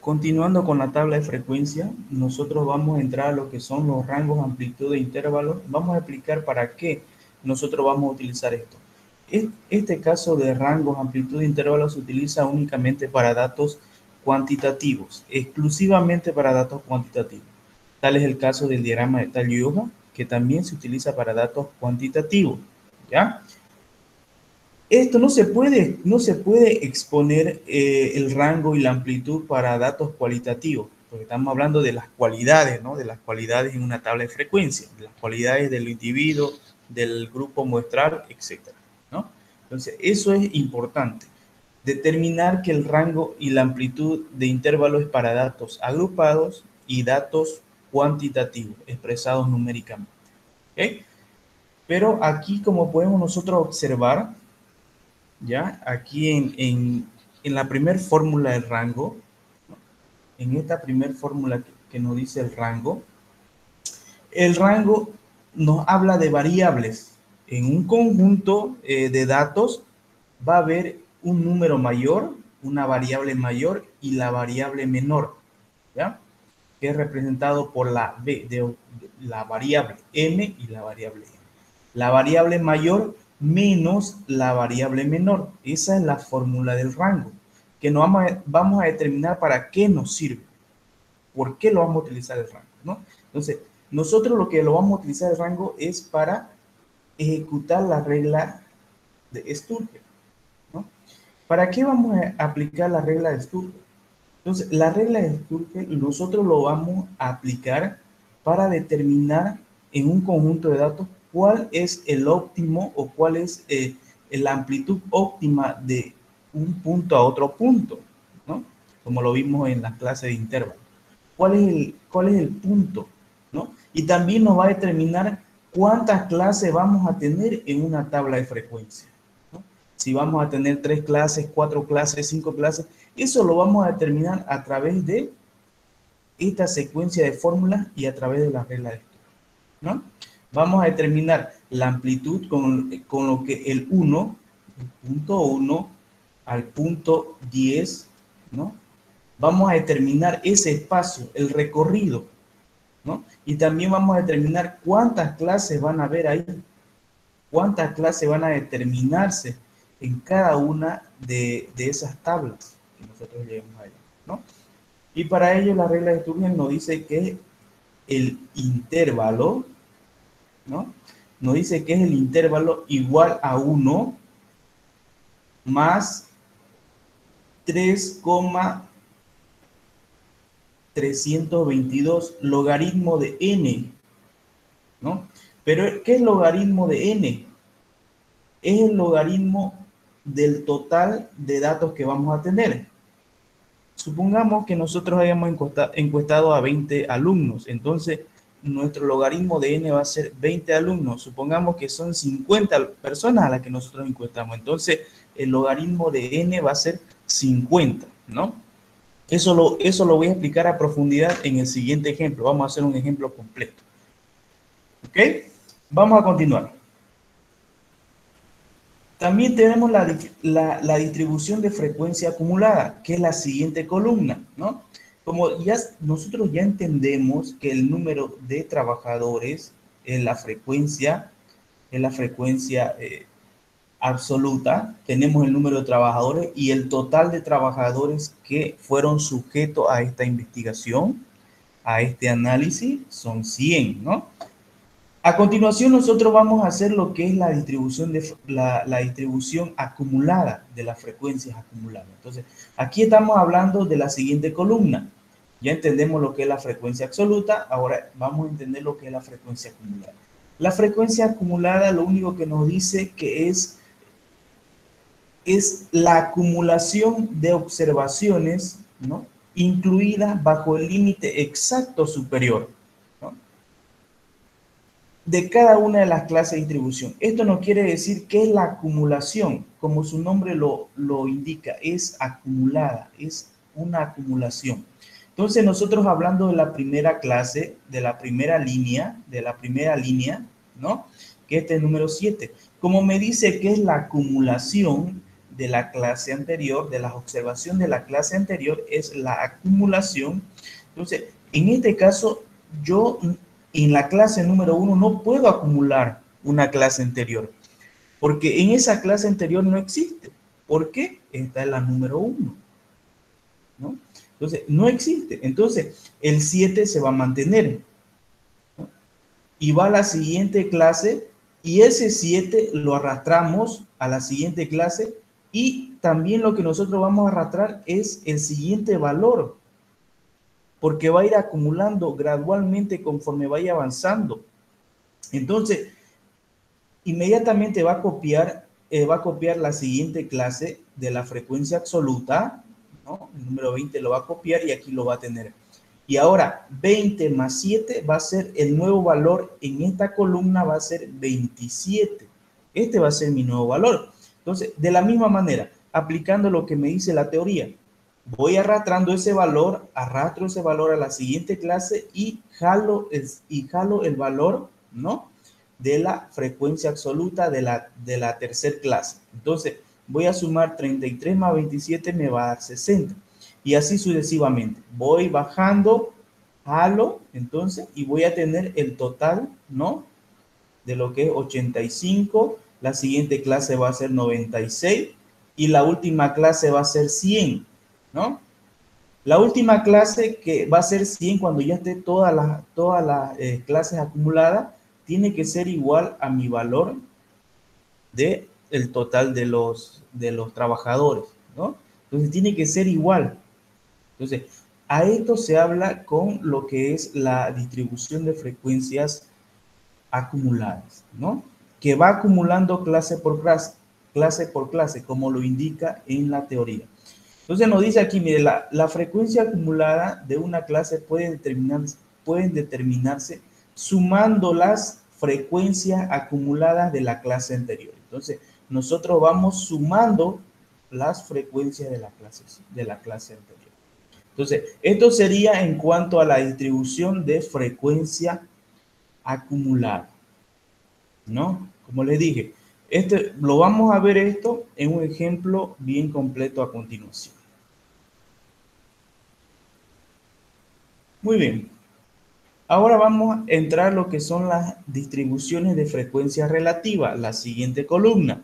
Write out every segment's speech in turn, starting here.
Continuando con la tabla de frecuencia, nosotros vamos a entrar a lo que son los rangos, amplitud e intervalos. Vamos a explicar para qué nosotros vamos a utilizar esto. Este caso de rangos, amplitud e intervalos se utiliza únicamente para datos cuantitativos, exclusivamente para datos cuantitativos. Tal es el caso del diagrama de tallo y hoja, que también se utiliza para datos cuantitativos, ¿ya? Esto no se puede exponer el rango y la amplitud para datos cualitativos, porque estamos hablando de las cualidades, ¿no? De las cualidades en una tabla de frecuencia, de las cualidades del individuo, del grupo muestral, etcétera, ¿no? Entonces, eso es importante. Determinar que el rango y la amplitud de intervalos es para datos agrupados y datos cuantitativos, expresados numéricamente, ¿ok? Pero aquí, como podemos nosotros observar, ¿ya? Aquí en la primera fórmula del rango, ¿no? En esta primera fórmula que nos dice el rango nos habla de variables. En un conjunto de datos va a haber un número mayor, una variable mayor y la variable menor, ¿ya? Que es representado por la B, de la variable M y la variable N. La variable mayor menos la variable menor. Esa es la fórmula del rango, que nos vamos a determinar para qué nos sirve, por qué lo vamos a utilizar el rango, ¿no? Entonces, nosotros lo que lo vamos a utilizar el rango es para ejecutar la regla de Sturgeon, ¿no? ¿Para qué vamos a aplicar la regla de Sturgeon? Entonces, la regla de Sturgeon nosotros lo vamos a aplicar para determinar en un conjunto de datos cuál es el óptimo o cuál es la amplitud óptima de un punto a otro punto, ¿no? Como lo vimos en las clases de intervalo. ¿Cuál es el punto? ¿No? Y también nos va a determinar cuántas clases vamos a tener en una tabla de frecuencia, ¿no? Si vamos a tener 3 clases, 4 clases, 5 clases, eso lo vamos a determinar a través de esta secuencia de fórmulas y a través de la regla de Sturgeon, ¿no? Vamos a determinar la amplitud con lo que el 1, el punto 1 al punto 10, ¿no? Vamos a determinar ese espacio, el recorrido, ¿no? Y también vamos a determinar cuántas clases van a haber ahí, cuántas clases van a determinarse en cada una de esas tablas que nosotros llevamos ahí, ¿no? Y para ello la regla de Sturgeon nos dice que el intervalo, ¿no? Nos dice que es el intervalo igual a 1 más 3,322 logaritmo de n, ¿no? Pero, ¿qué es logaritmo de n? Es el logaritmo del total de datos que vamos a tener. Supongamos que nosotros hayamos encuestado a 20 alumnos, entonces nuestro logaritmo de n va a ser 20 alumnos. Supongamos que son 50 personas a las que nosotros encuestamos, entonces el logaritmo de n va a ser 50, ¿no? Eso lo voy a explicar a profundidad en el siguiente ejemplo. Vamos a hacer un ejemplo completo. ¿Ok? Vamos a continuar. También tenemos la distribución de frecuencia acumulada, que es la siguiente columna, ¿no? Como nosotros ya entendemos que el número de trabajadores es la frecuencia absoluta, tenemos el número de trabajadores y el total de trabajadores que fueron sujetos a esta investigación, a este análisis, son 100, ¿no? A continuación, nosotros vamos a hacer lo que es la distribución acumulada de las frecuencias acumuladas. Entonces, aquí estamos hablando de la siguiente columna. Ya entendemos lo que es la frecuencia absoluta, ahora vamos a entender lo que es la frecuencia acumulada. La frecuencia acumulada lo único que nos dice que es la acumulación de observaciones, ¿no?, incluidas bajo el límite exacto superior, ¿no?, de cada una de las clases de distribución. Esto no quiere decir que es la acumulación, como su nombre lo indica, es acumulada, es una acumulación. Entonces nosotros hablando de la primera clase, de la primera línea, ¿no?, que este es el número 7. Como me dice que es la acumulación, de la clase anterior, de las observaciones de la clase anterior, es la acumulación. Entonces, en este caso, yo en la clase número 1 no puedo acumular una clase anterior, porque en esa clase anterior no existe. ¿Por qué? Esta es la número 1, ¿no? Entonces, no existe. Entonces, el 7 se va a mantener, ¿no? Y va a la siguiente clase, y ese 7 lo arrastramos a la siguiente clase, y también lo que nosotros vamos a arrastrar es el siguiente valor, porque va a ir acumulando gradualmente conforme vaya avanzando. Entonces, inmediatamente va a copiar la siguiente clase de la frecuencia absoluta, ¿no? El número 20 lo va a copiar y aquí lo va a tener. Y ahora 20 más 7 va a ser el nuevo valor en esta columna, va a ser 27. Este va a ser mi nuevo valor. Entonces, de la misma manera, aplicando lo que me dice la teoría, voy arrastrando ese valor, arrastro ese valor a la siguiente clase y jalo el valor, ¿no? De la frecuencia absoluta de la tercera clase. Entonces, voy a sumar 33 más 27, me va a dar 60. Y así sucesivamente. Voy bajando, jalo, entonces, y voy a tener el total, ¿no? De lo que es 85. La siguiente clase va a ser 96. Y la última clase va a ser 100, ¿no? La última clase, que va a ser 100 cuando ya esté todas las clases acumuladas, tiene que ser igual a mi valor de el total de los trabajadores, ¿no? Entonces tiene que ser igual. Entonces, a esto se habla con lo que es la distribución de frecuencias acumuladas, ¿no? Que va acumulando clase por clase, como lo indica en la teoría. Entonces nos dice aquí, mire, la frecuencia acumulada de una clase pueden determinarse sumando las frecuencias acumuladas de la clase anterior. Entonces, nosotros vamos sumando las frecuencias de la clase anterior. Entonces, esto sería en cuanto a la distribución de frecuencia acumulada, ¿no? Como les dije, lo vamos a ver esto en un ejemplo bien completo a continuación. Muy bien. Ahora vamos a entrar a lo que son las distribuciones de frecuencia relativa, la siguiente columna.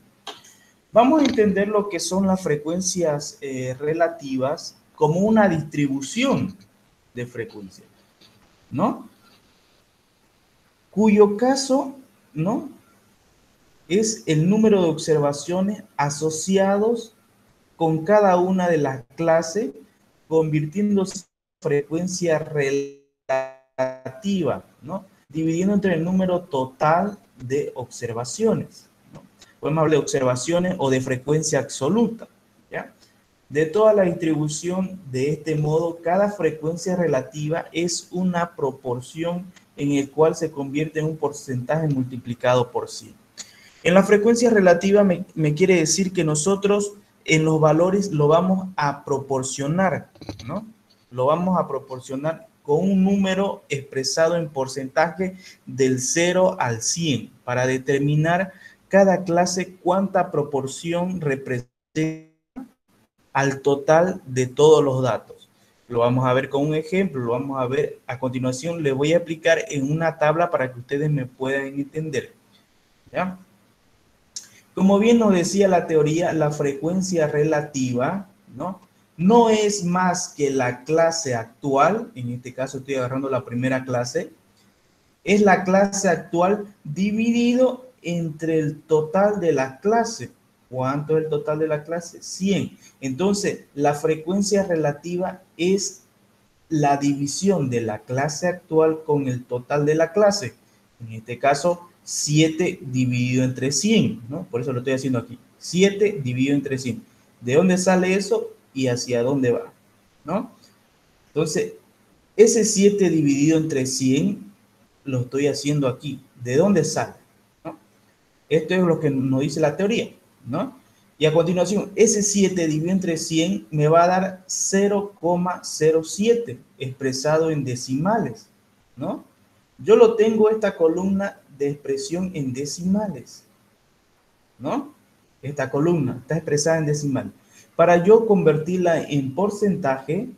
Vamos a entender lo que son las frecuencias relativas como una distribución de frecuencia, ¿no? Cuyo caso, ¿no? Es el número de observaciones asociados con cada una de las clases, convirtiéndose en frecuencia relativa, ¿no? Dividiendo entre el número total de observaciones, ¿no? Podemos hablar de observaciones o de frecuencia absoluta, ¿ya? De toda la distribución de este modo, cada frecuencia relativa es una proporción en el cual se convierte en un porcentaje multiplicado por 100. En la frecuencia relativa me quiere decir que nosotros en los valores lo vamos a proporcionar, ¿no? Lo vamos a proporcionar con un número expresado en porcentaje del 0 al 100 para determinar cada clase cuánta proporción representa al total de todos los datos. Lo vamos a ver con un ejemplo, lo vamos a ver a continuación. Le voy a aplicar en una tabla para que ustedes me puedan entender, ¿ya? Como bien nos decía la teoría, la frecuencia relativa, ¿no? No es más que la clase actual, en este caso estoy agarrando la primera clase, es la clase actual dividido entre el total de la clase. ¿Cuánto es el total de la clase? 100. Entonces, la frecuencia relativa es la división de la clase actual con el total de la clase. En este caso, 7 dividido entre 100, ¿no? Por eso lo estoy haciendo aquí. 7 dividido entre 100. ¿De dónde sale eso y hacia dónde va? ¿No? Entonces, ese 7 dividido entre 100 lo estoy haciendo aquí. ¿De dónde sale? ¿No? Esto es lo que nos dice la teoría, ¿no? Y a continuación, ese 7 dividido entre 100 me va a dar 0,07 expresado en decimales, ¿no? Yo tengo esta columna de expresión en decimales, ¿no? esta columna, está expresada en decimal. Para yo convertirla en porcentaje,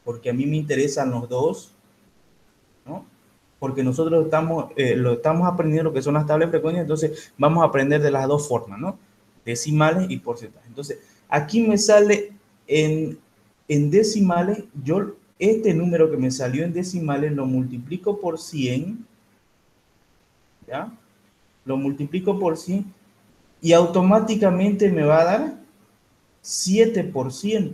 porque a mí me interesan los dos, ¿no? Porque nosotros lo estamos aprendiendo lo que son las tablas de frecuencia, entonces vamos a aprender de las dos formas, ¿no? Decimales y porcentajes. Entonces, aquí me sale en decimales, yo este número que me salió en decimales lo multiplico por 100, ¿ya? Lo multiplico por 100 y automáticamente me va a dar 7%.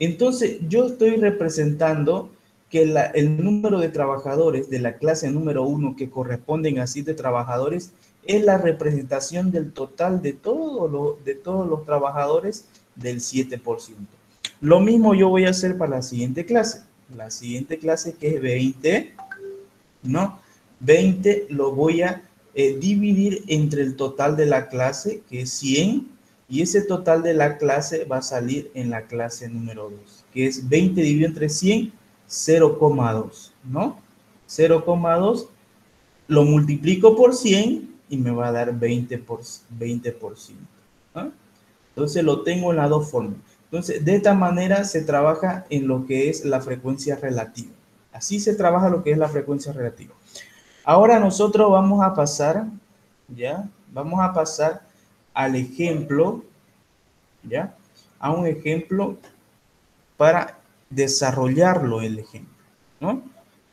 Entonces, yo estoy representando que el número de trabajadores de la clase número 1 que corresponden a 7 trabajadores es la representación del total de todos los trabajadores del 7%. Lo mismo yo voy a hacer para la siguiente clase. La siguiente clase que es 20, ¿no? 20 lo voy a dividir entre el total de la clase, que es 100, y ese total de la clase va a salir en la clase número 2, que es 20 dividido entre 100, 0,2, ¿no? 0,2 lo multiplico por 100 y me va a dar 20%, ¿no? Entonces lo tengo en las dos formas. Entonces, de esta manera se trabaja en lo que es la frecuencia relativa. Así se trabaja lo que es la frecuencia relativa. Ahora nosotros vamos a pasar, ¿ya? Vamos a pasar al ejemplo, ¿ya? A un ejemplo para desarrollarlo el ejemplo, ¿no?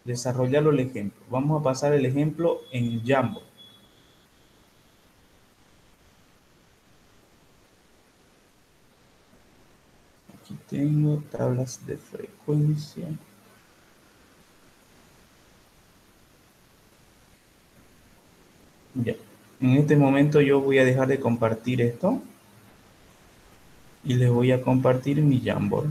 Desarrollarlo el ejemplo. Vamos a pasar el ejemplo en Jamboard. Aquí tengo tablas de frecuencia. Ya. En este momento yo voy a dejar de compartir esto y les voy a compartir mi Jamboard.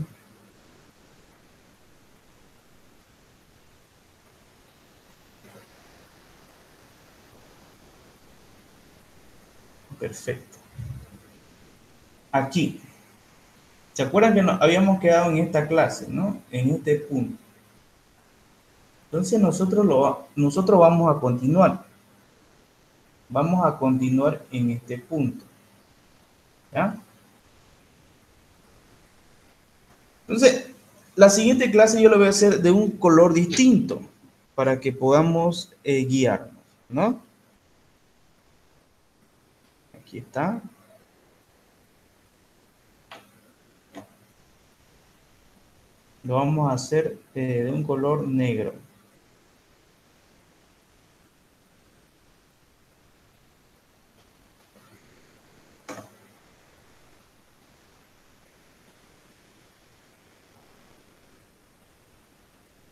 Perfecto. Aquí. ¿Se acuerdan que nos habíamos quedado en esta clase, ¿no? En este punto. Entonces nosotros vamos a continuar. Vamos a continuar en este punto. ¿Ya? Entonces, la siguiente clase yo lo voy a hacer de un color distinto para que podamos guiarnos, ¿no? Aquí está. Lo vamos a hacer de un color negro.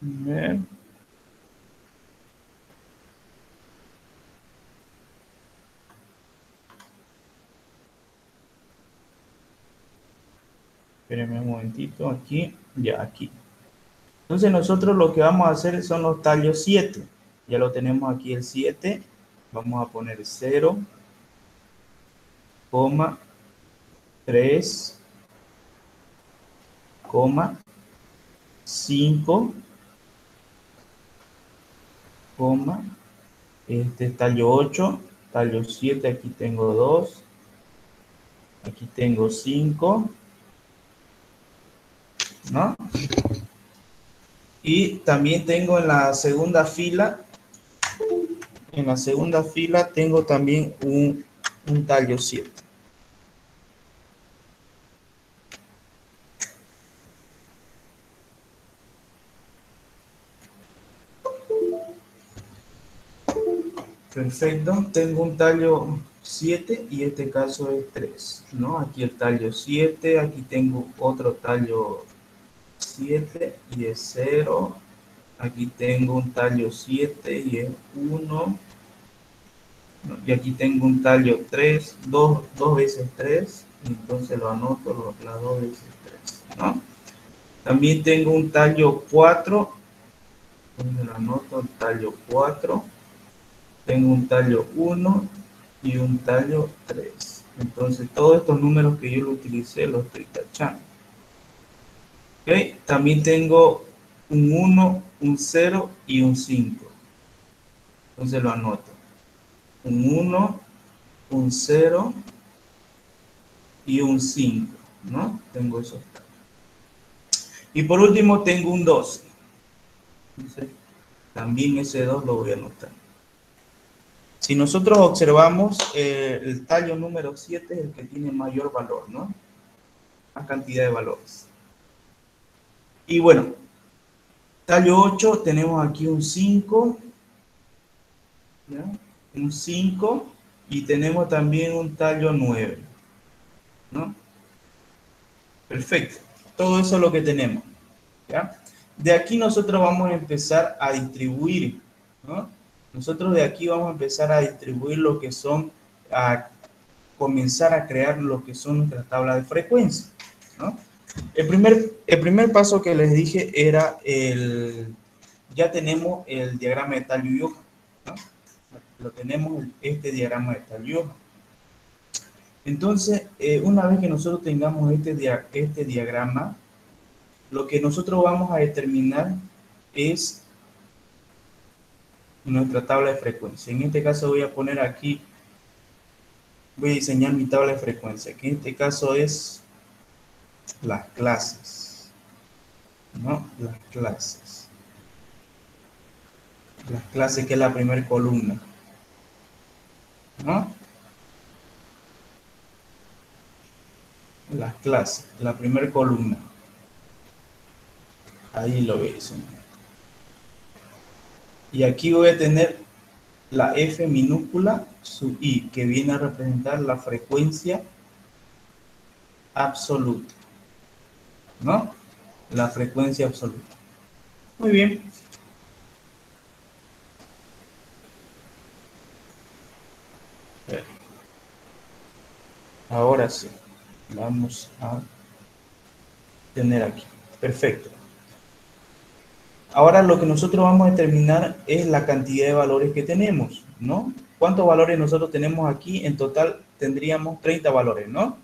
Bien. Espérenme un momentito, aquí, ya aquí. Entonces nosotros lo que vamos a hacer son los tallos 7. Ya lo tenemos aquí el 7. Vamos a poner 0, 3, 5, este es tallo 8, tallo 7, aquí tengo 2, aquí tengo 5, ¿no? Y también tengo en la segunda fila tengo también un tallo 7. Perfecto, tengo un tallo 7 y este caso es 3, ¿no? Aquí el tallo 7, aquí tengo otro tallo 7 y es 0. Aquí tengo un tallo 7 y es 1. Y aquí tengo un tallo 3, 2 veces 3, entonces lo anoto las 2 veces 3, ¿no? También tengo un tallo 4, entonces lo anoto el tallo 4. Tengo un tallo 1 y un tallo 3. Entonces todos estos números que yo lo utilicé los estoy tachando. ¿Okay? También tengo un 1, un 0 y un 5. Entonces lo anoto. Un 1, un 0 y un 5, ¿no? Tengo esos. Y por último tengo un 12. Entonces, también ese 2 lo voy a anotar. Si nosotros observamos, el tallo número 7 es el que tiene mayor valor, ¿no? La cantidad de valores. Y bueno, tallo 8 tenemos aquí un 5, ¿ya? Un 5 y tenemos también un tallo 9, ¿no? Perfecto. Todo eso es lo que tenemos, ¿ya? De aquí nosotros vamos a empezar a distribuir, ¿no? Nosotros de aquí vamos a empezar a distribuir lo que son, a comenzar a crear lo que son nuestras tablas de frecuencia, ¿no? El primer paso que les dije era ya tenemos el diagrama de Tallo-Johann, ¿no? Lo tenemos, este diagrama de Tallo-Johann. Entonces, una vez que nosotros tengamos este diagrama, lo que nosotros vamos a determinar es nuestra tabla de frecuencia. En este caso voy a poner aquí, voy a diseñar mi tabla de frecuencia, que en este caso es las clases, ¿no? Las clases. Las clases, que es la primera columna, ¿no? Las clases, la primera columna. Ahí lo veis. Y aquí voy a tener la F minúscula, su I, que viene a representar la frecuencia absoluta, ¿no? La frecuencia absoluta. Muy bien. Ahora sí, vamos a tener aquí. Perfecto. Ahora lo que nosotros vamos a determinar es la cantidad de valores que tenemos, ¿no? ¿Cuántos valores nosotros tenemos aquí? En total tendríamos 30 valores, ¿no?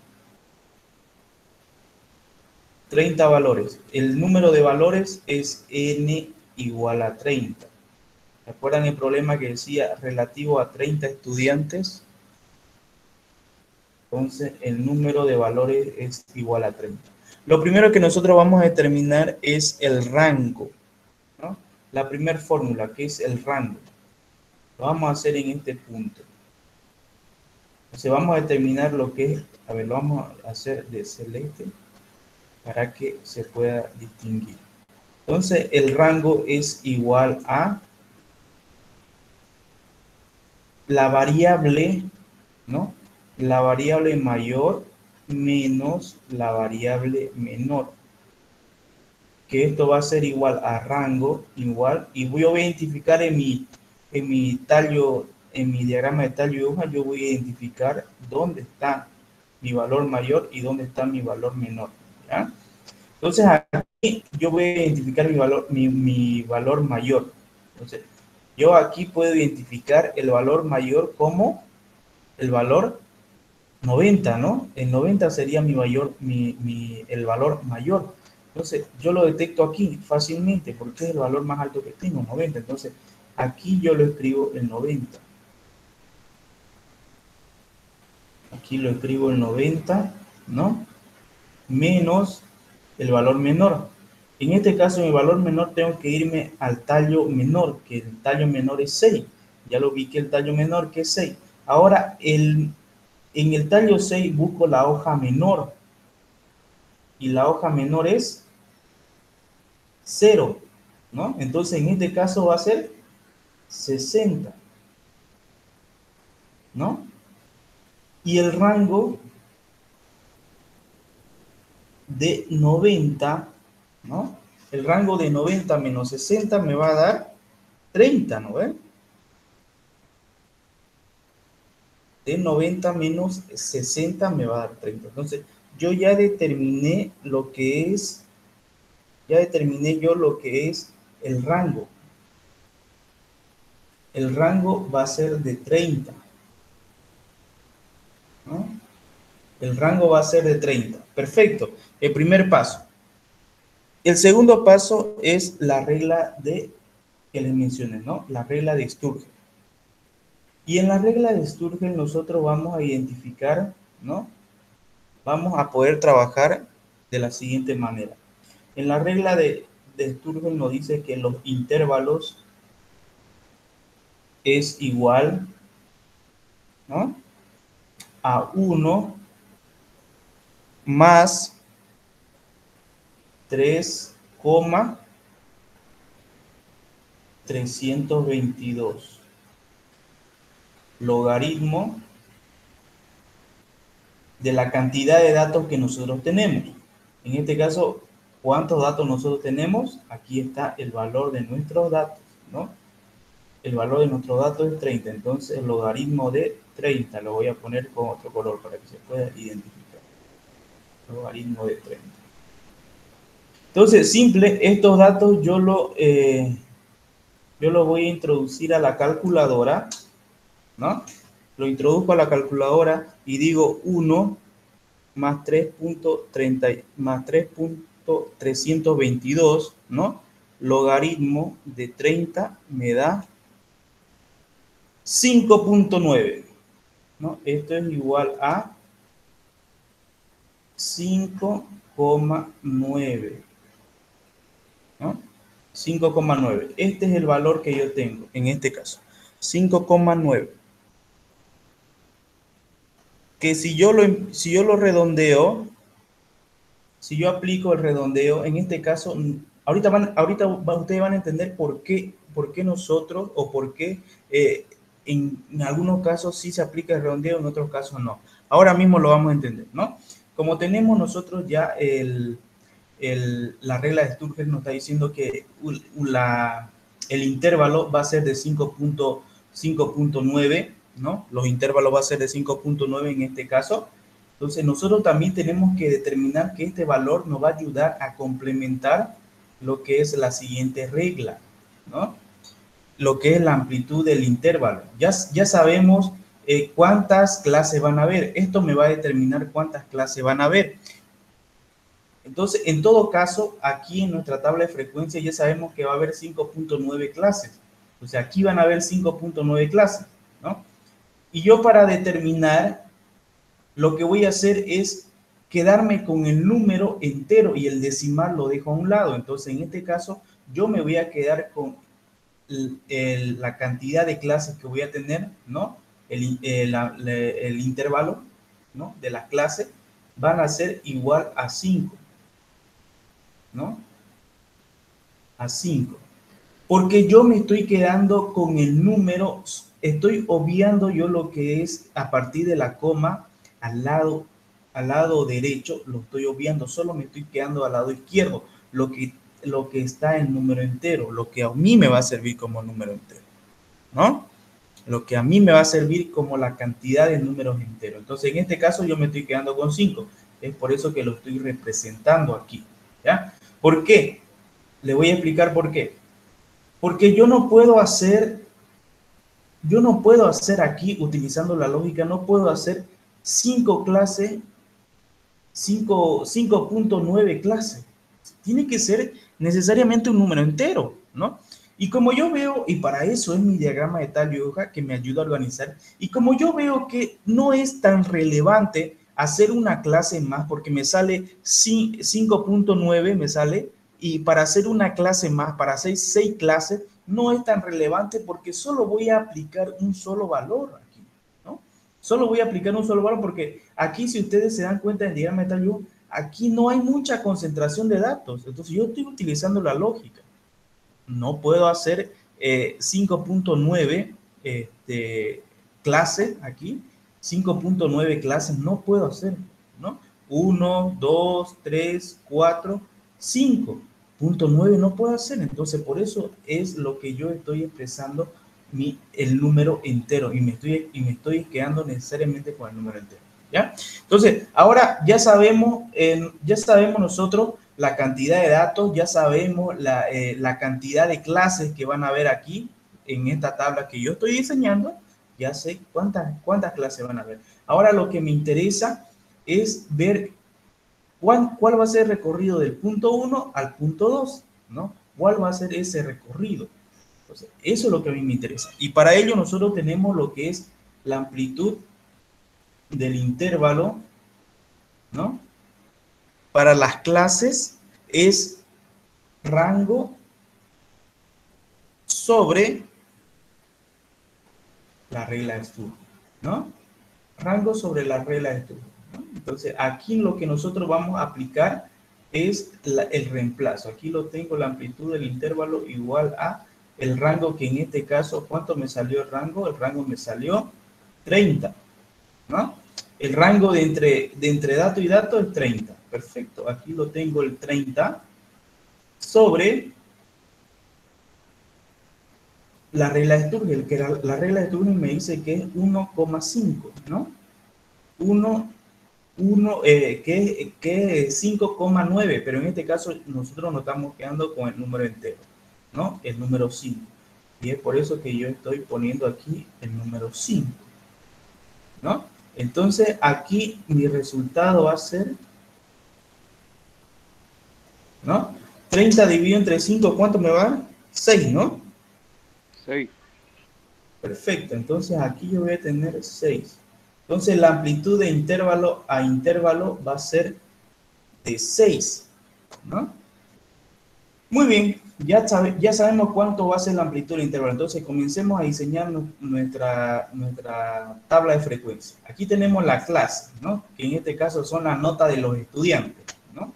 30 valores. El número de valores es n igual a 30. ¿Recuerdan el problema que decía relativo a 30 estudiantes? Entonces, el número de valores es igual a 30. Lo primero que nosotros vamos a determinar es el rango, ¿no? La primera fórmula, que es el rango. Lo vamos a hacer en este punto. Entonces, vamos a determinar lo que es, a ver, lo vamos a hacer de celeste para que se pueda distinguir. Entonces, el rango es igual a la variable, ¿no? La variable mayor menos la variable menor. Que esto va a ser igual a rango, igual, y voy a identificar en mi tallo, en mi diagrama de tallo, yo voy a identificar dónde está mi valor mayor y dónde está mi valor menor, ¿ya? Entonces aquí yo voy a identificar mi valor mayor. Entonces, yo aquí puedo identificar el valor mayor como el valor 90, ¿no? El 90 sería el valor mayor. Entonces, yo lo detecto aquí fácilmente porque es el valor más alto que tengo, 90. Entonces, aquí yo lo escribo el 90. Aquí lo escribo el 90, ¿no? Menos el valor menor. En este caso, en el valor menor tengo que irme al tallo menor, que el tallo menor es 6. Ya lo vi que el tallo menor que es 6. Ahora, en el tallo 6 busco la hoja menor. Y la hoja menor es 0, ¿no? Entonces, en este caso va a ser 60, ¿no? Y el rango de 90, ¿no? El rango de 90 menos 60 me va a dar 30, ¿no ven? De 90 menos 60 me va a dar 30. Entonces, yo ya determiné yo lo que es el rango. El rango va a ser de 30, ¿no? El rango va a ser de 30. Perfecto. El primer paso. El segundo paso es la regla que les mencioné, ¿no? La regla de Sturgeon. Y en la regla de Sturgeon nosotros vamos a identificar, ¿no? vamos a poder trabajar de la siguiente manera. En la regla de Sturgeon nos dice que los intervalos es igual, ¿no?, a 1 más 3,322 logaritmo de la cantidad de datos que nosotros tenemos. En este caso, ¿cuántos datos nosotros tenemos? Aquí está el valor de nuestros datos, ¿no? El valor de nuestros datos es 30, entonces el logaritmo de 30, lo voy a poner con otro color para que se pueda identificar. Logaritmo de 30. Entonces, simple, estos datos yo lo voy a introducir a la calculadora, ¿no? Lo introduzco a la calculadora y digo 1 más 3.30 más 3.322, ¿no? Logaritmo de 30 me da 5.9, ¿no? Esto es igual a 5,9, ¿no? 5,9. Este es el valor que yo tengo en este caso. 5,9. Que si yo lo redondeo, si yo aplico el redondeo, en este caso, ahorita ustedes van a entender por qué nosotros o por qué en algunos casos sí se aplica el redondeo, en otros casos no. Ahora mismo lo vamos a entender, ¿no? Como tenemos nosotros ya la regla de Sturgeon nos está diciendo que el intervalo va a ser de 5.9, ¿no? Los intervalos va a ser de 5.9 en este caso. Entonces nosotros también tenemos que determinar que este valor nos va a ayudar a complementar lo que es la siguiente regla, ¿no? Lo que es la amplitud del intervalo. Ya sabemos cuántas clases van a haber. Esto me va a determinar cuántas clases van a haber. Entonces, en todo caso, aquí en nuestra tabla de frecuencia ya sabemos que va a haber 5.9 clases. O sea, aquí van a haber 5.9 clases, ¿no? Y yo para determinar, lo que voy a hacer es quedarme con el número entero y el decimal lo dejo a un lado. Entonces, en este caso, yo me voy a quedar con la cantidad de clases que voy a tener, ¿no? El intervalo, ¿no?, de las clases van a ser igual a 5, ¿no? A 5. Porque yo me estoy quedando con el número, estoy obviando yo lo que es a partir de la coma al lado derecho, lo estoy obviando, solo me estoy quedando al lado izquierdo, lo que está en número entero, lo que a mí me va a servir como número entero, ¿no? Lo que a mí me va a servir como la cantidad de números enteros. Entonces, en este caso yo me estoy quedando con 5. Es por eso que lo estoy representando aquí, ¿ya? ¿Por qué? Le voy a explicar por qué. Porque yo no puedo hacer aquí, utilizando la lógica, no puedo hacer 5 clases, 5.9 clases. Tiene que ser necesariamente un número entero, ¿no? Y como yo veo, y para eso es mi diagrama de tal y hoja que me ayuda a organizar, y como yo veo que no es tan relevante hacer una clase más, porque me sale 5.9, me sale, y para hacer una clase más, para hacer 6 clases, no es tan relevante porque solo voy a aplicar un solo valor aquí, ¿no? Solo voy a aplicar un solo valor porque aquí, si ustedes se dan cuenta en el diagrama de tal y hoja, aquí no hay mucha concentración de datos. Entonces yo estoy utilizando la lógica. No puedo hacer 5.9 clases aquí. 5.9 clases no puedo hacer, ¿no? 1, 2, 3, 4, 5.9 no puedo hacer. Entonces, por eso es lo que yo estoy expresando el número entero y me estoy quedando necesariamente con el número entero, ¿ya? Entonces, ahora ya sabemos nosotros la cantidad de datos, ya sabemos la cantidad de clases que van a haber aquí en esta tabla que yo estoy diseñando, ya sé cuántas clases van a haber. Ahora lo que me interesa es ver cuál va a ser el recorrido del punto 1 al punto 2, ¿no? ¿Cuál va a ser ese recorrido? Entonces, eso es lo que a mí me interesa. Y para ello nosotros tenemos lo que es la amplitud del intervalo ¿no? Para las clases es rango sobre la regla de estudio, ¿no? Rango sobre la regla de estudio, ¿no? Entonces, aquí lo que nosotros vamos a aplicar es el reemplazo. Aquí lo tengo, la amplitud del intervalo igual a el rango, que en este caso, ¿cuánto me salió el rango? El rango me salió 30, ¿no? El rango de entre dato y dato es 30. Perfecto, aquí lo tengo el 30 sobre la regla de Sturgeon, que la regla de Sturgeon me dice que es 1,5, ¿no? 1, que es 5,9, pero en este caso nosotros nos estamos quedando con el número entero, ¿no? El número 5. Y es por eso que yo estoy poniendo aquí el número 5, ¿no? Entonces aquí mi resultado va a ser, ¿no? 30 dividido entre 5, ¿cuánto me va a dar? 6, ¿no? 6. Perfecto, entonces aquí yo voy a tener 6. Entonces la amplitud de intervalo a intervalo va a ser de 6, ¿no? Muy bien, ya sabemos cuánto va a ser la amplitud del intervalo. Entonces comencemos a diseñar nuestra tabla de frecuencia. Aquí tenemos la clase, ¿no? Que en este caso son las notas de los estudiantes, ¿no?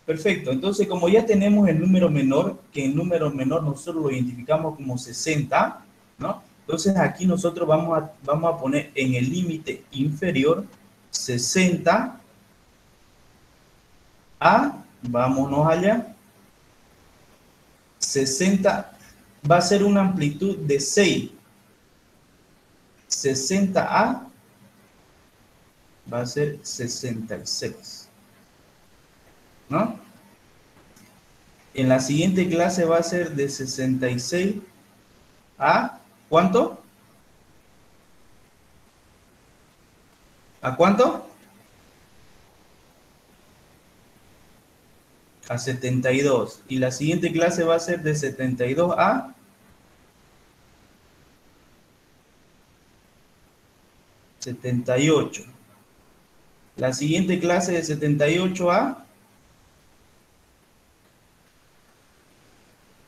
Perfecto, entonces como ya tenemos el número menor, que el número menor nosotros lo identificamos como 60, ¿no? Entonces aquí nosotros vamos a poner en el límite inferior 60 a, vámonos allá, 60 va a ser una amplitud de 6. 60A va a ser 66, ¿no? En la siguiente clase va a ser de 66 a, ¿cuánto? ¿A cuánto? A 72. Y la siguiente clase va a ser de 72 a 78. La siguiente clase de 78 a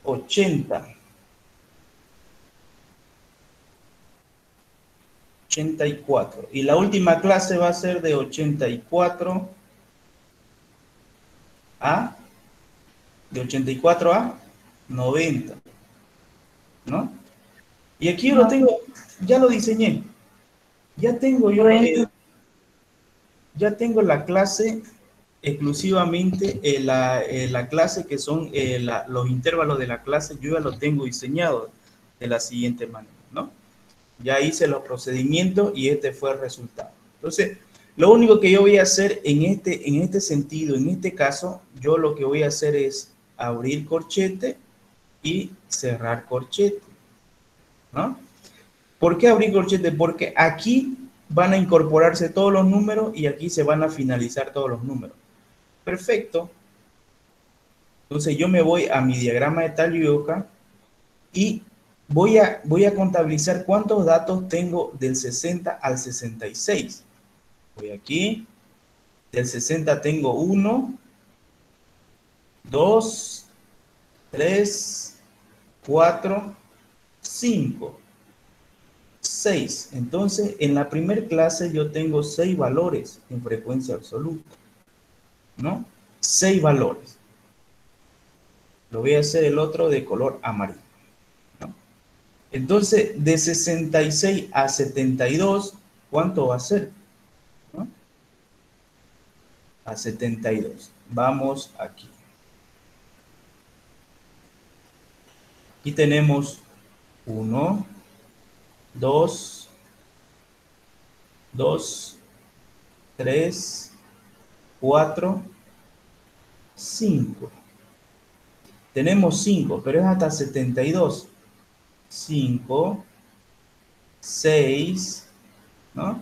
80. 84. Y la última clase va a ser de 84 a, de 84 a 90, ¿no? Y aquí yo lo tengo, ya lo diseñé. Ya tengo yo, ya tengo la clase exclusivamente, la clase que son los intervalos de la clase, yo ya lo tengo diseñado de la siguiente manera, ¿no? Ya hice los procedimientos y este fue el resultado. Entonces, lo único que yo voy a hacer en este sentido, en este caso, yo lo que voy a hacer es abrir corchete y cerrar corchete, ¿no? ¿Por qué abrir corchete? Porque aquí van a incorporarse todos los números y aquí se van a finalizar todos los números. Perfecto. Entonces yo me voy a mi diagrama de Talioka y voy a contabilizar cuántos datos tengo del 60 al 66. Voy aquí, del 60 tengo 1, 2, 3, 4, 5, 6. Entonces, en la primera clase yo tengo 6 valores en frecuencia absoluta, ¿no? 6 valores. Lo voy a hacer el otro de color amarillo, ¿no? Entonces, de 66 a 72, ¿cuánto va a ser? ¿No? A 72. Vamos aquí. Aquí tenemos 1, 2, 3, 4, 5. Tenemos 5, pero es hasta 72. 5, 6, ¿no?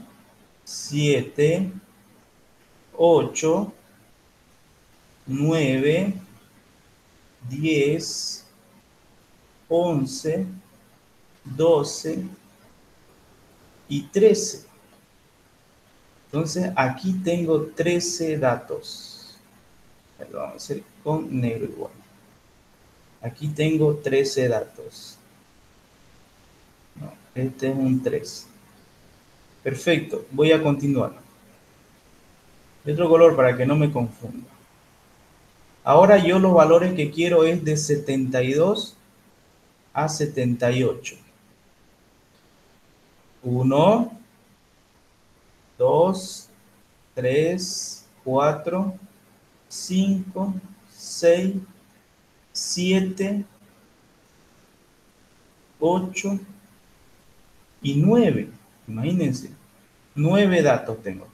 7, 8, 9, 10, 11, 12 y 13. Entonces, aquí tengo 13 datos. Lo vamos a hacer con negro igual. Aquí tengo 13 datos. No, este es un 3. Perfecto, voy a continuar. De otro color para que no me confunda. Ahora yo los valores que quiero es de 72 a 78. 1, 2, 3, 4, 5, 6, 7, 8 y 9. Imagínense, 9 datos tengo acá.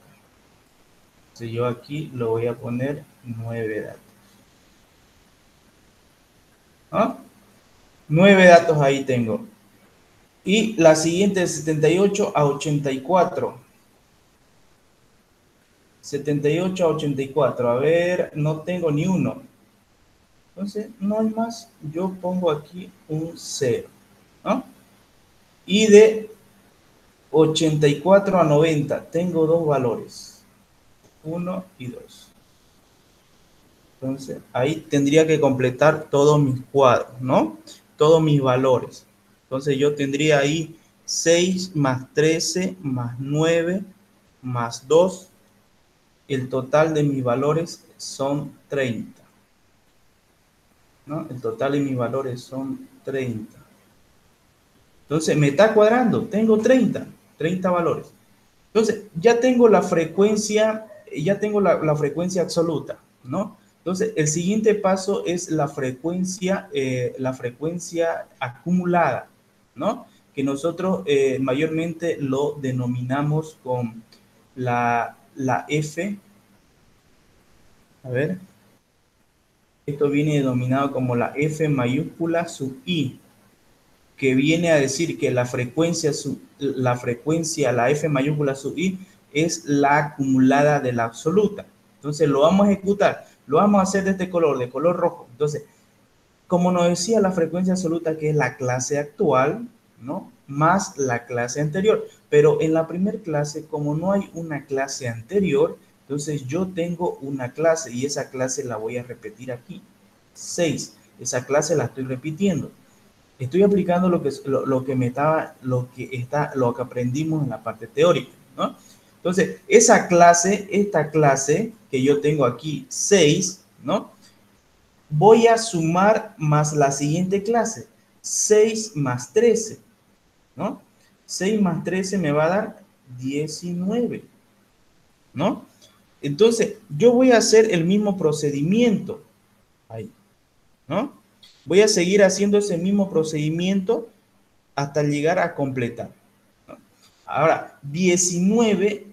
Entonces yo aquí lo voy a poner 9 datos. ¿Ah? 9 datos ahí tengo. Y la siguiente es 78 a 84. 78 a 84. A ver, no tengo ni uno. Entonces, no hay más. Yo pongo aquí un 0. ¿No? Y de 84 a 90 tengo dos valores. 1 y 2. Entonces, ahí tendría que completar todos mis cuadros, ¿no? Todos mis valores. Entonces, yo tendría ahí 6 más 13 más 9 más 2. El total de mis valores son 30. ¿No? El total de mis valores son 30. Entonces, me está cuadrando. Tengo 30 valores. Entonces, ya tengo la frecuencia absoluta, ¿no? Entonces, el siguiente paso es la frecuencia acumulada, ¿no? Que nosotros mayormente lo denominamos con la F. A ver. Esto viene denominado como la F mayúscula sub I, que viene a decir que la frecuencia, la F mayúscula sub I, es la acumulada de la absoluta. Entonces lo vamos a ejecutar, lo vamos a hacer de este color, de color rojo. Entonces, como nos decía la frecuencia absoluta, que es la clase actual, ¿no? Más la clase anterior. Pero en la primera clase, como no hay una clase anterior, entonces yo tengo una clase y esa clase la voy a repetir aquí. 6. Esa clase la estoy repitiendo. Estoy aplicando lo que aprendimos en la parte teórica, ¿no? Entonces, esta clase que yo tengo aquí, 6, ¿no? Voy a sumar más la siguiente clase, 6 más 13, ¿no? 6 más 13 me va a dar 19, ¿no? Entonces, yo voy a hacer el mismo procedimiento ahí, ¿no? Voy a seguir haciendo ese mismo procedimiento hasta llegar a completar, ¿no? Ahora, 19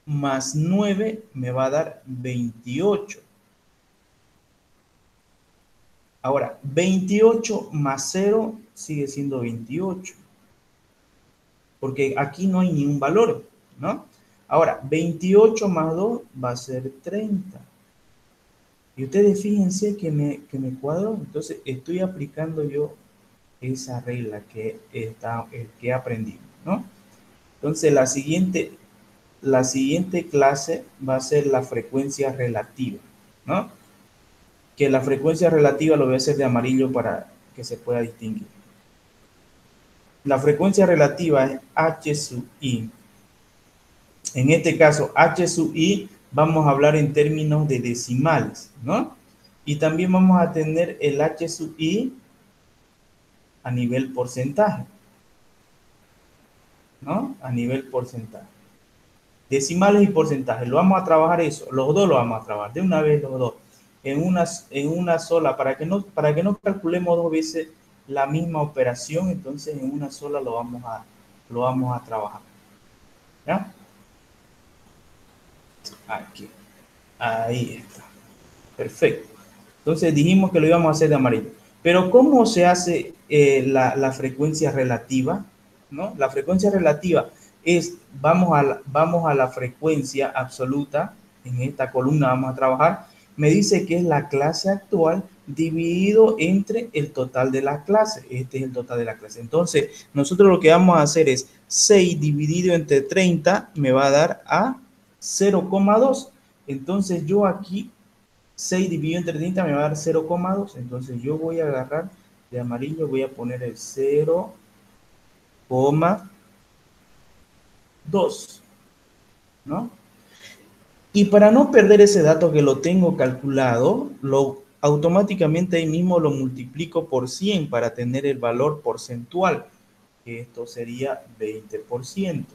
más 9 me va a dar 28. Ahora, 28 más 0 sigue siendo 28. Porque aquí no hay ni un valor, ¿no? Ahora, 28 más 2 va a ser 30. Y ustedes fíjense que me cuadro. Entonces, estoy aplicando yo esa regla que he aprendido, ¿no? Entonces, la siguiente clase va a ser la frecuencia relativa, ¿no? Que la frecuencia relativa lo voy a hacer de amarillo para que se pueda distinguir. La frecuencia relativa es H sub I. En este caso, H sub I, vamos a hablar en términos de decimales, ¿no? Y también vamos a tener el H sub I a nivel porcentaje, ¿no? A nivel porcentaje. Decimales y porcentajes, lo vamos a trabajar eso, los dos lo vamos a trabajar, de una vez los dos, en una sola, para que no calculemos dos veces la misma operación, entonces en una sola lo vamos a trabajar. ¿Ya? Aquí. Ahí está. Perfecto. Entonces dijimos que lo íbamos a hacer de amarillo. Pero ¿cómo se hace la frecuencia relativa? ¿No? La frecuencia relativa es, vamos a la frecuencia absoluta, en esta columna vamos a trabajar, me dice que es la clase actual dividido entre el total de la clase. Este es el total de la clase. Entonces, nosotros lo que vamos a hacer es 6 dividido entre 30 me va a dar a 0,2. Entonces yo aquí 6 dividido entre 30 me va a dar 0,2. Entonces yo voy a agarrar de amarillo, voy a poner el 0,2, ¿no? Y para no perder ese dato que lo tengo calculado, automáticamente ahí mismo lo multiplico por 100 para tener el valor porcentual. Esto sería 20%,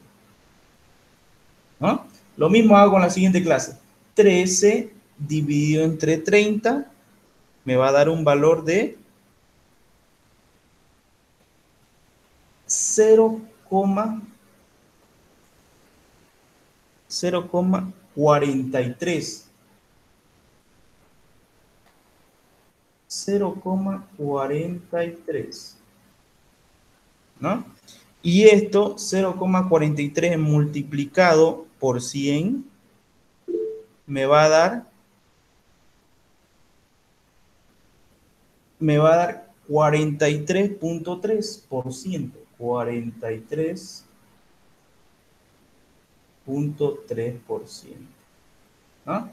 ¿no? Lo mismo hago con la siguiente clase. 13 dividido entre 30 me va a dar un valor de 0,43. 0,43, ¿no? Y esto, 0,43 multiplicado por 100, me va a dar 43.3%. 43.3%, ¿no?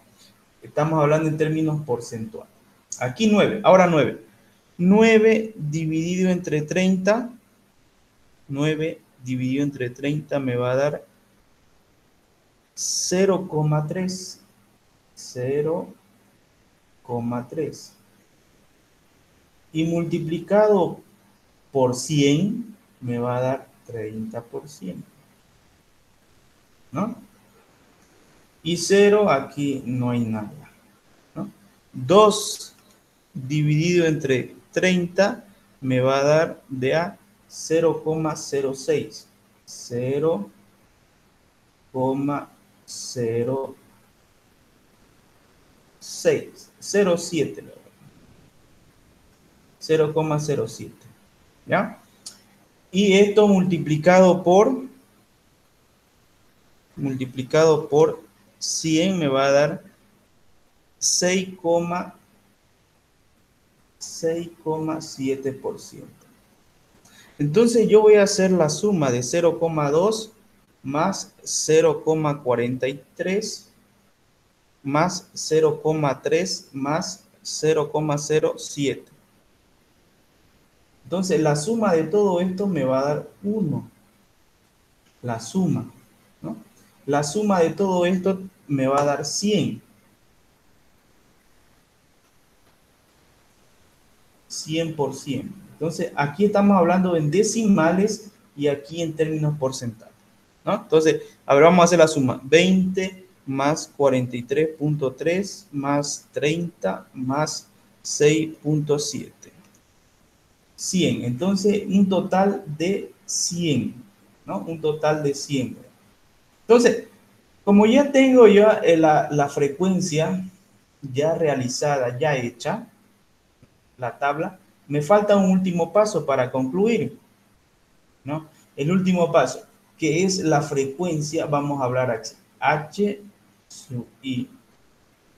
Estamos hablando en términos porcentuales. Aquí 9, ahora 9. 9 dividido entre 30, 9 dividido entre 30 me va a dar 0,3. 0,3. Y multiplicado por 100 me va a dar 30%, ¿no? Y 0, aquí no hay nada, ¿no? 2 dividido entre 30 me va a dar de a 0,06. 0,06. 0,7. 0,07. ¿Ya? Y esto multiplicado por 100 me va a dar 6,7%. Entonces yo voy a hacer la suma de 0,2 más 0,43 más 0,3 más 0,07. Entonces la suma de todo esto me va a dar 1. La suma, ¿no? La suma de todo esto me va a dar 100. 100%. Entonces, aquí estamos hablando en decimales y aquí en términos porcentuales, ¿no? Entonces, ahora vamos a hacer la suma. 20 más 43.3 más 30 más 6.7. 100. Entonces, un total de 100, ¿no? Un total de 100. Entonces, como ya tengo ya la frecuencia ya realizada, ya hecha, la tabla, me falta un último paso para concluir, ¿no? El último paso, que es la frecuencia, vamos a hablar aquí, H sub I.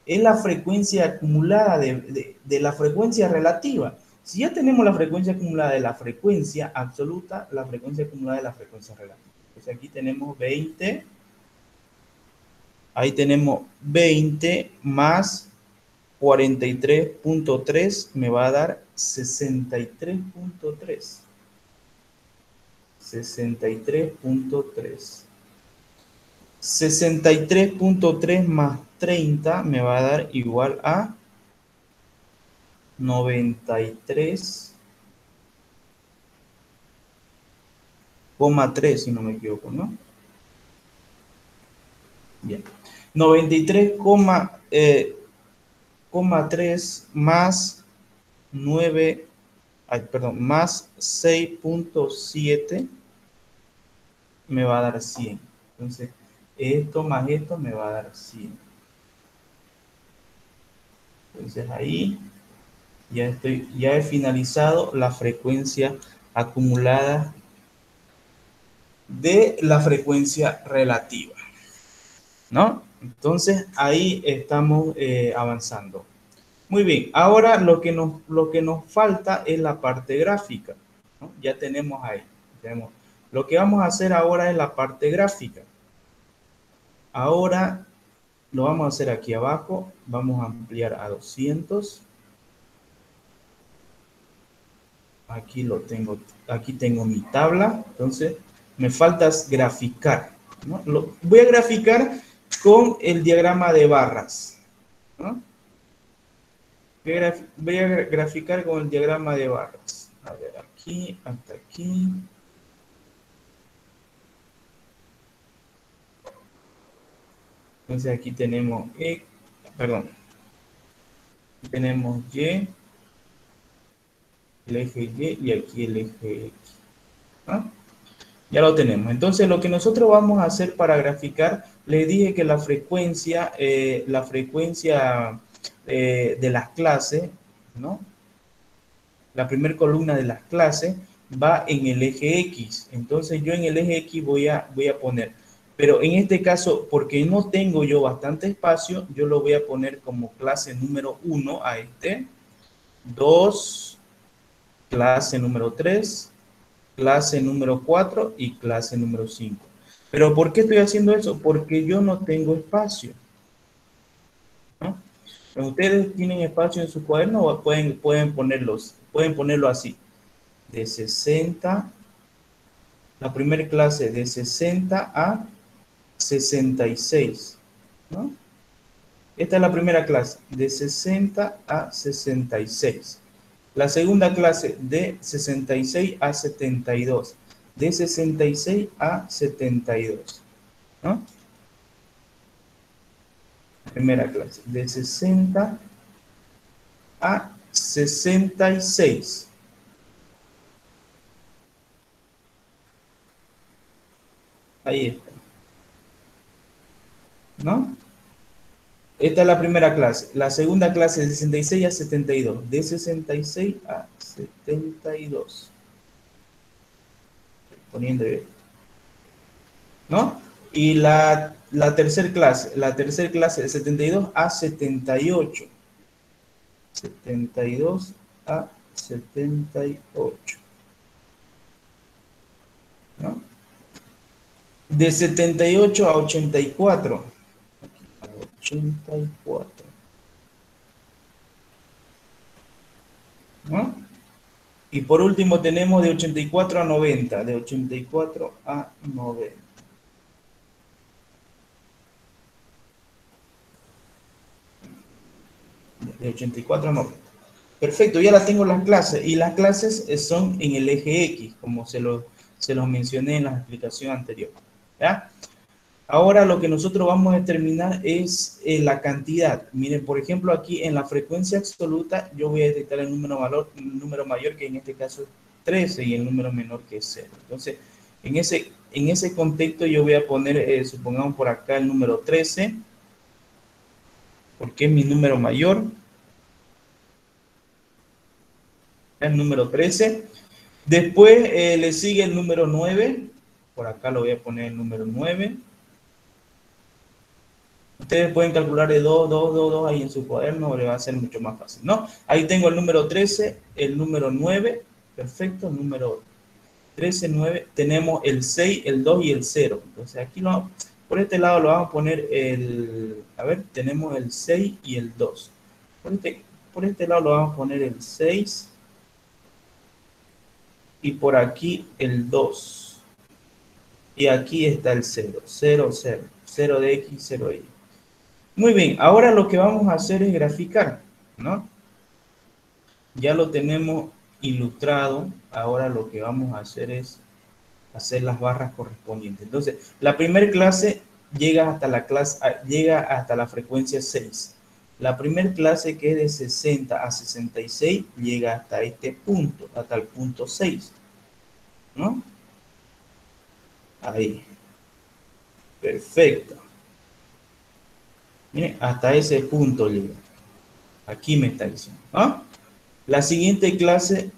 Es la frecuencia acumulada de la frecuencia relativa. Si ya tenemos la frecuencia acumulada de la frecuencia absoluta, la frecuencia acumulada de la frecuencia relativa. Entonces aquí tenemos 20, ahí tenemos 20 más 43.3 me va a dar 63.3. 63.3. 63.3 más 30 me va a dar igual a 93,3, si no me equivoco, ¿no? Bien. 93,3 más 9, perdón, más 6.7 me va a dar 100. Entonces, esto más esto me va a dar 100. Entonces ahí ya he finalizado la frecuencia acumulada de la frecuencia relativa, ¿no? Entonces ahí estamos avanzando. Muy bien, ahora lo que nos falta es la parte gráfica, ¿no? Ya tenemos ahí. Lo que vamos a hacer ahora es la parte gráfica. Ahora Lo vamos a hacer aquí abajo. Vamos a ampliar a 200. Aquí lo tengo. Aquí tengo mi tabla. Entonces, me falta graficar, ¿no? Voy a graficar con el diagrama de barras, ¿no? Voy a graficar con el diagrama de barras. A ver, aquí, hasta aquí. Entonces aquí tenemos perdón, tenemos Y, el eje Y y aquí el eje X. ¿No? Ya lo tenemos. Entonces lo que nosotros vamos a hacer para graficar, les dije que la frecuencia de las clases, ¿no? La primera columna de las clases va en el eje X. Entonces yo en el eje X voy a poner, pero en este caso, porque no tengo yo bastante espacio, yo lo voy a poner como clase número 1 a este, 2, clase número 3, clase número 4 y clase número 5. Pero ¿por qué estoy haciendo eso? Porque yo no tengo espacio, ¿no? Ustedes tienen espacio en su cuaderno o pueden ponerlo así, de 60, la primera clase de 60 a 66, ¿no? Esta es la primera clase, de 60 a 66. La segunda clase de 66 a 72. De 66 a 72, ¿no? Primera clase, de 60 a 66. Ahí está, ¿no? Esta es la primera clase. La segunda clase de 66 a 72. De 66 a 72. Poniendo, ¿no? Y la tercera clase de 72 a 78. 72 a 78. ¿No? De 78 a 84. 84. ¿No? Y por último tenemos de 84 a 90. De 84 a 90. De 84 a 90. Perfecto, ya las tengo las clases. Y las clases son en el eje X, como se los mencioné en la explicación anterior. ¿Ya? Ahora lo que nosotros vamos a determinar es la cantidad. Miren, por ejemplo, aquí en la frecuencia absoluta yo voy a detectar el número mayor, que en este caso es 13, y el número menor, que es 0. Entonces, en ese contexto yo voy a poner, supongamos por acá el número 13, porque es mi número mayor. El número 13. Después le sigue el número 9. Por acá lo voy a poner el número 9. Ustedes pueden calcular de 2, 2, 2, 2 ahí en su cuaderno, le va a ser mucho más fácil, ¿no? Ahí tengo el número 13, el número 9, perfecto, número 13, 9. Tenemos el 6, el 2 y el 0. Entonces aquí por este lado lo vamos a poner a ver, tenemos el 6 y el 2. Por este lado lo vamos a poner el 6 y por aquí el 2. Y aquí está el 0, 0, 0, 0 de X, 0 de Y. Muy bien, ahora lo que vamos a hacer es graficar, ¿no? Ya lo tenemos ilustrado, ahora lo que vamos a hacer es hacer las barras correspondientes. Entonces, la primera clase llega hasta la frecuencia 6. La primera clase, que es de 60 a 66, llega hasta este punto, hasta el punto 6, ¿no? Ahí. Perfecto. Miren, hasta ese punto llega. Aquí me está diciendo, ¿no? La siguiente clase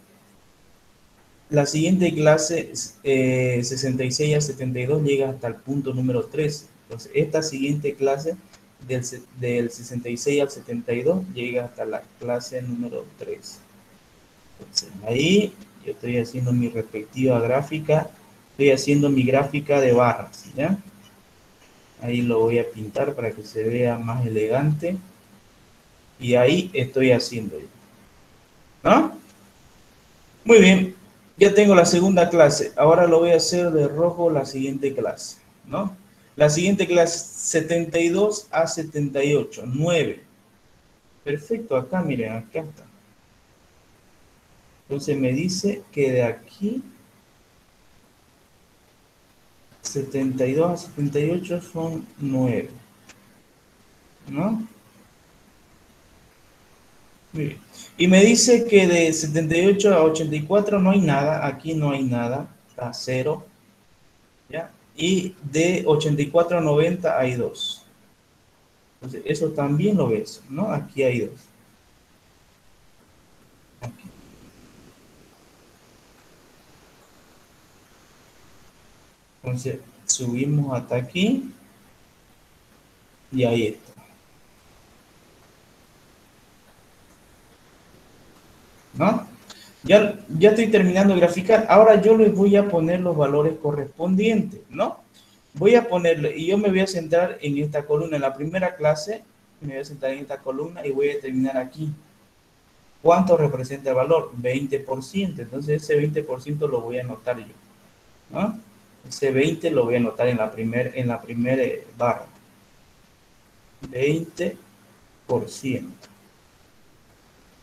66 a 72 llega hasta el punto número 13. Entonces, esta siguiente clase del 66 al 72 llega hasta la clase número 3. Entonces, ahí yo estoy haciendo mi respectiva gráfica, estoy haciendo mi gráfica de barras, ¿ya? Ahí lo voy a pintar para que se vea más elegante. Y ahí estoy haciendo yo, ¿no? Muy bien, ya tengo la segunda clase. Ahora lo voy a hacer de rojo la siguiente clase, ¿no? La siguiente clase, 72 a 78, 9. Perfecto, acá miren, acá está. Entonces me dice que de aquí 72 a 78 son 9, ¿no? Muy bien. Y me dice que de 78 a 84 no hay nada, aquí no hay nada, está 0, ¿ya? Y de 84 a 90 hay 2. Entonces, eso también lo ves, ¿no? Aquí hay 2. Aquí. Entonces, subimos hasta aquí y ahí está, ¿no? Ya estoy terminando de graficar. Ahora yo les voy a poner los valores correspondientes, ¿no? Voy a ponerle, y yo me voy a centrar en esta columna. En la primera clase me voy a centrar en esta columna y voy a terminar aquí. ¿Cuánto representa el valor? 20%. Entonces ese 20% lo voy a anotar yo, ¿no? Ese 20 lo voy a anotar en la primera barra. 20%,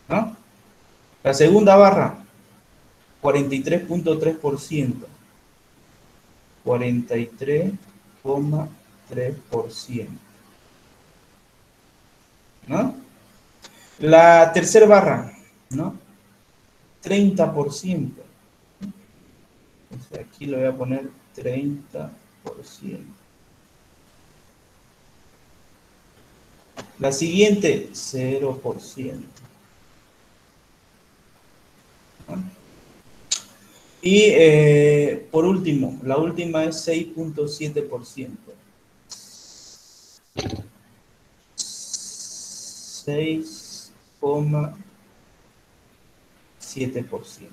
¿no? La segunda barra, 43.3%. 43,3%, ¿no? La tercera barra, ¿no? 30%. Entonces aquí le voy a poner 30%. La siguiente, 0%. ¿No? Y por último, la última es 6.7%. 6,7%.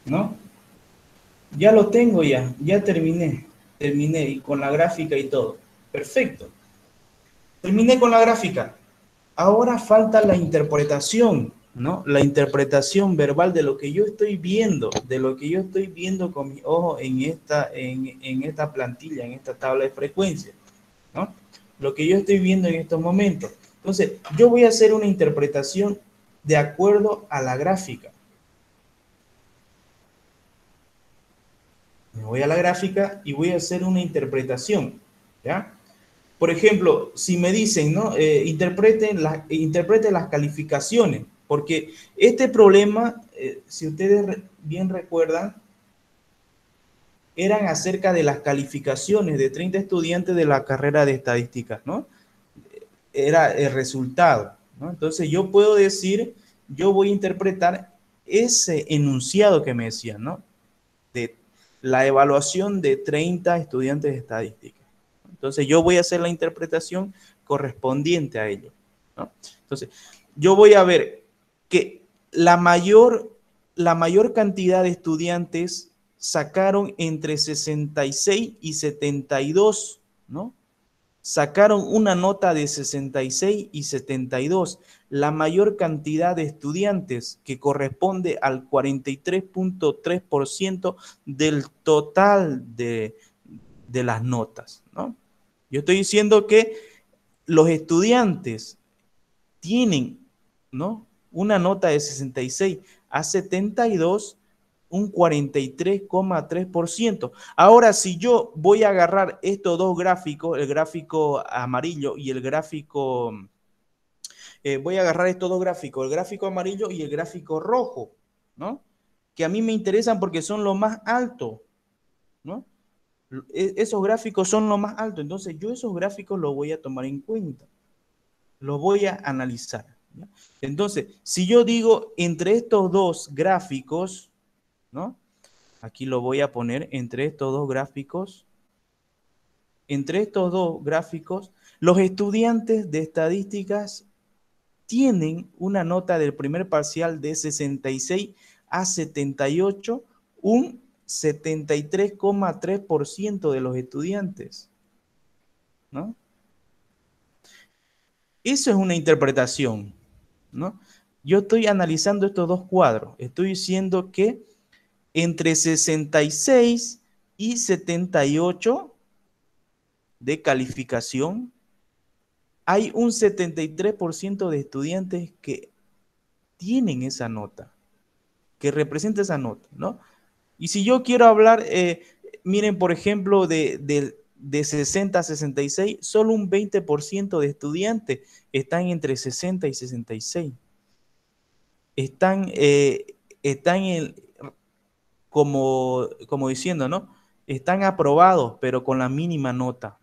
¿No? Ya lo tengo ya terminé y con la gráfica y todo. Perfecto. Terminé con la gráfica. Ahora falta la interpretación, ¿no? La interpretación verbal de lo que yo estoy viendo, de lo que yo estoy viendo con mis ojos en esta plantilla, en esta tabla de frecuencia, ¿no? Lo que yo estoy viendo en estos momentos. Entonces, yo voy a hacer una interpretación de acuerdo a la gráfica. Me voy a la gráfica y voy a hacer una interpretación, ¿ya? Por ejemplo, si me dicen, ¿no? Interpreten las calificaciones, porque este problema, si ustedes bien recuerdan, eran acerca de las calificaciones de 30 estudiantes de la carrera de estadísticas, ¿no? Era el resultado, ¿no? Entonces yo puedo decir, yo voy a interpretar ese enunciado que me decían, ¿no? De la evaluación de 30 estudiantes de estadística. Entonces yo voy a hacer la interpretación correspondiente a ello, ¿no? Entonces yo voy a ver que la mayor cantidad de estudiantes sacaron entre 66 y 72, ¿no? Sacaron una nota de 66 y 72, la mayor cantidad de estudiantes que corresponde al 43.3% del total de las notas, ¿no? Yo estoy diciendo que los estudiantes tienen, ¿no? Una nota de 66 a 72, un 43,3%. Ahora, si yo voy a agarrar estos dos gráficos, el gráfico amarillo y el gráfico, voy a agarrar estos dos gráficos, el gráfico amarillo y el gráfico rojo, ¿no? Que a mí me interesan porque son los más altos, ¿no? Esos gráficos son los más altos, entonces yo esos gráficos los voy a tomar en cuenta, los voy a analizar, ¿ya? Entonces, si yo digo entre estos dos gráficos, ¿no? Aquí lo voy a poner entre estos dos gráficos. Entre estos dos gráficos, los estudiantes de estadísticas tienen una nota del primer parcial de 66 a 78, un 73,3% de los estudiantes, ¿no? Eso es una interpretación, ¿no? Yo estoy analizando estos dos cuadros. Estoy diciendo que entre 66 y 78 de calificación, hay un 73% de estudiantes que tienen esa nota, que representa esa nota, ¿no? Y si yo quiero hablar, miren, por ejemplo, de 60 a 66, solo un 20% de estudiantes están entre 60 y 66. Están como diciendo, ¿no? Están aprobados, pero con la mínima nota.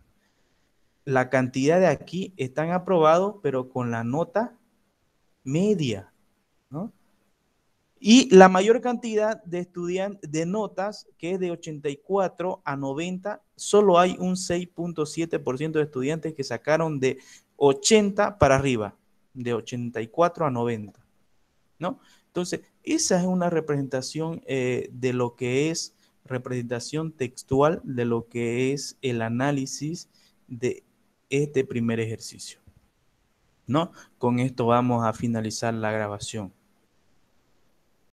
La cantidad de aquí están aprobados, pero con la nota media, ¿no? Y la mayor cantidad de estudiantes de notas, que es de 84 a 90, solo hay un 6,7% de estudiantes que sacaron de 80 para arriba, de 84 a 90, ¿no? Entonces, esa es una representación de lo que es representación textual, de lo que es el análisis de este primer ejercicio, ¿no? Con esto vamos a finalizar la grabación.